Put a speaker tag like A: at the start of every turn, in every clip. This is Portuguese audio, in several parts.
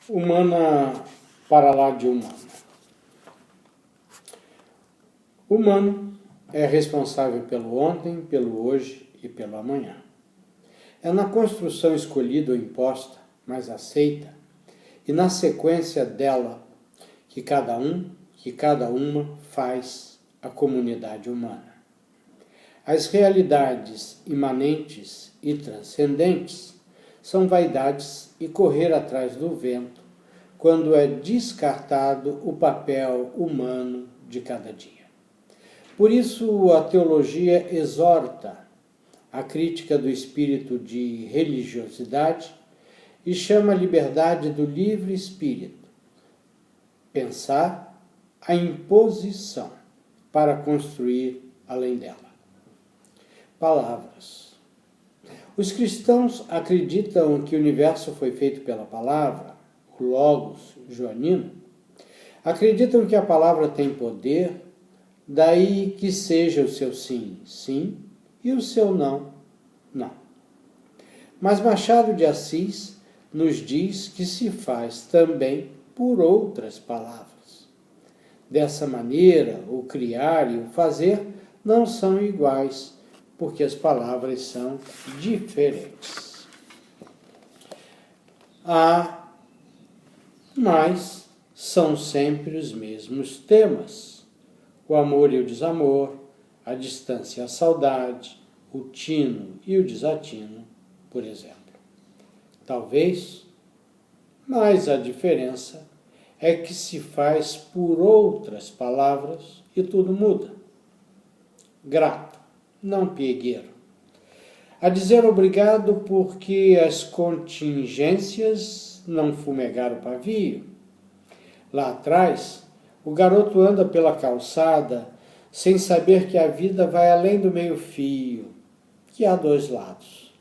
A: Humana para lá de humana. Humano é responsável pelo ontem, pelo hoje e pelo amanhã. É na construção escolhida ou imposta, mas aceita, e na sequência dela que cada uma faz a comunidade humana. As realidades imanentes e transcendentes são vaidades e correr atrás do vento quando é descartado o papel humano de cada dia. Por isso a teologia exorta a crítica do espírito de religiosidade e chama a liberdade do livre espírito, pensar a imposição para construir além dela. Palavras. Os cristãos acreditam que o universo foi feito pela palavra, o Logos joanino. Acreditam que a palavra tem poder, daí que seja o seu sim, sim, e o seu não, não. Mas Machado de Assis nos diz que se faz também por outras palavras. Dessa maneira, o criar e o fazer não são iguais, porque as palavras são diferentes. Mas são sempre os mesmos temas: o amor e o desamor, a distância e a saudade, o tino e o desatino, por exemplo. Talvez, mas a diferença é que se faz por outras palavras e tudo muda. Grato, não piegueiro. A dizer obrigado porque as contingências não fumegaram o pavio. Lá atrás, o garoto anda pela calçada sem saber que a vida vai além do meio-fio, que há dois lados.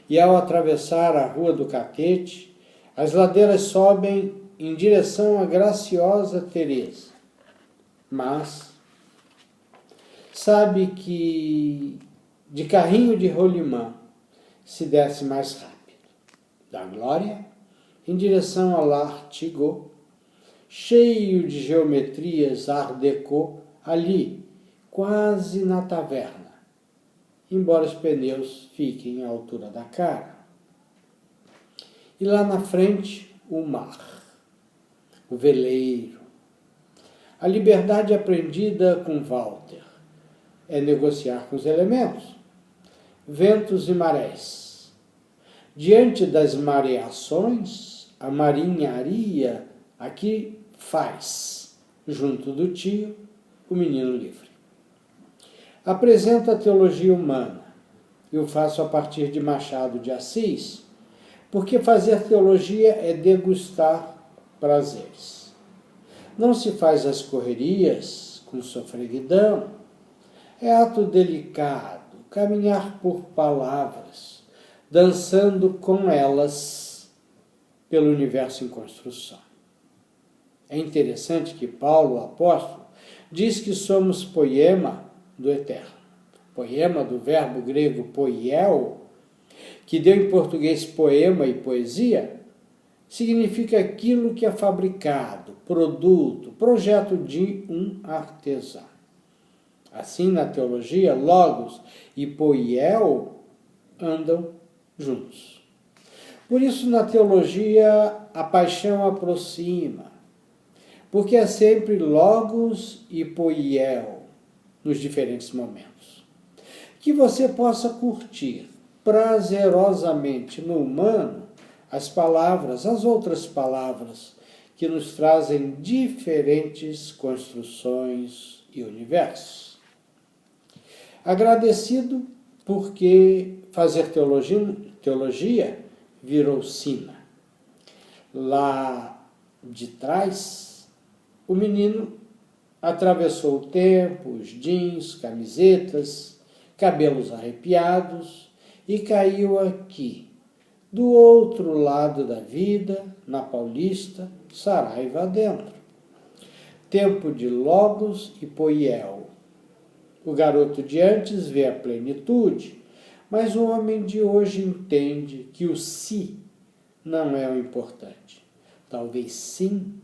A: E ao atravessar a Rua do Catete, as ladeiras sobem em direção à graciosa Teresa. Mas sabe que de carrinho de rolimã se desce mais rápido. Da Glória, em direção ao Artigot, cheio de geometrias art déco, ali, quase na taverna, embora os pneus fiquem à altura da cara. E lá na frente, o mar, o veleiro. A liberdade aprendida com Walter é negociar com os elementos, ventos e marés. Diante das mareações, a marinharia aqui faz, junto do tio, o menino livre. Apresento a teologia humana, e o faço a partir de Machado de Assis, porque fazer teologia é degustar prazeres. Não se faz as correrias com sofreguidão, é ato delicado, caminhar por palavras, dançando com elas pelo universo em construção. É interessante que Paulo, o apóstolo, diz que somos poema do eterno. Poema do verbo grego poieo, que deu em português poema e poesia, significa aquilo que é fabricado, produto, projeto de um artesão. Assim, na teologia, logos e poieo andam juntos. Por isso, na teologia, a paixão aproxima, porque é sempre logos e poieo nos diferentes momentos. Que você possa curtir prazerosamente no humano as palavras, as outras palavras que nos trazem diferentes construções e universos. Agradecido porque fazer teologia virou sina. Lá de trás, o menino atravessou o tempo, os jeans, camisetas, cabelos arrepiados e caiu aqui, do outro lado da vida, na Paulista, Saraiva adentro. Tempo de logos e poieo. O garoto de antes vê a plenitude, mas o homem de hoje entende que o si não é o importante. talvez sim,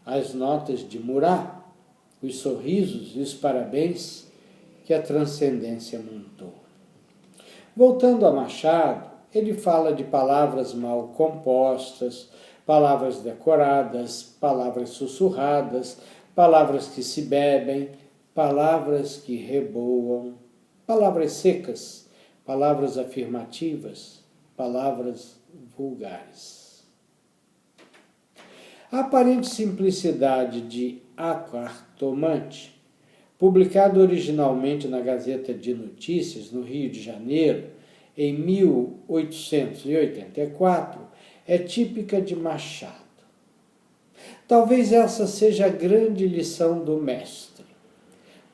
A: as notas de Murat, os sorrisos e os parabéns que a transcendência montou. Voltando a Machado, ele fala de palavras mal compostas, palavras decoradas, palavras sussurradas, palavras que se bebem, palavras que reboam, palavras secas, palavras afirmativas, palavras vulgares. A aparente simplicidade de A Cartomante, publicado originalmente na Gazeta de Notícias, no Rio de Janeiro, em 1884, é típica de Machado. Talvez essa seja a grande lição do mestre: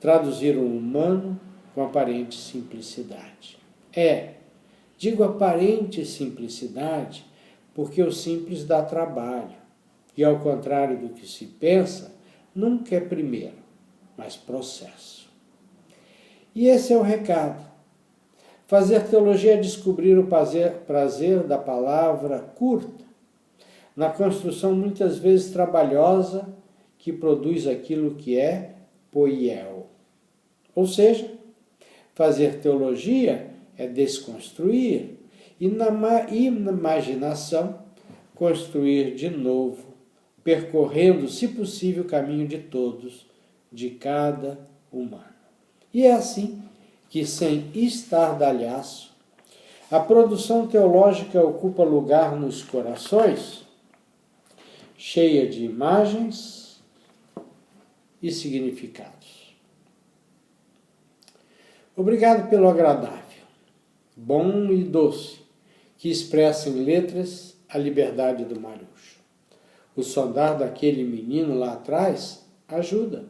A: traduzir o humano com aparente simplicidade. Digo aparente simplicidade porque o simples dá trabalho, e ao contrário do que se pensa, nunca é primeiro, mas processo. E esse é o recado. Fazer teologia é descobrir o prazer da palavra curta, na construção muitas vezes trabalhosa que produz aquilo que é poiel. Ou seja, fazer teologia é desconstruir e na imaginação construir de novo, percorrendo, se possível, o caminho de todos, de cada humano. E é assim que, sem estardalhaço, a produção teológica ocupa lugar nos corações, cheia de imagens e significados. Obrigado pelo agradável, bom e doce, que expressa em letras a liberdade do Marujo. O sondar daquele menino lá atrás ajuda.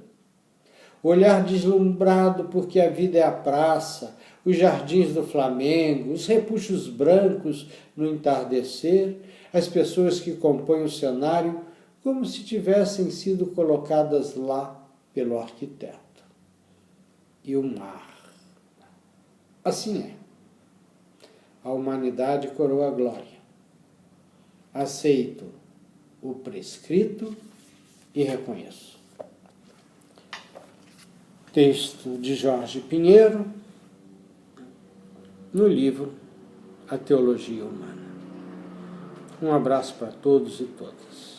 A: O olhar deslumbrado porque a vida é a praça, os jardins do Flamengo, os repuxos brancos no entardecer, as pessoas que compõem o cenário como se tivessem sido colocadas lá pelo arquiteto. E o mar. Assim é. A humanidade coroa a glória. Aceito o prescrito e reconheço. Texto de Jorge Pinheiro, no livro A Teologia Humana. Um abraço para todos e todas.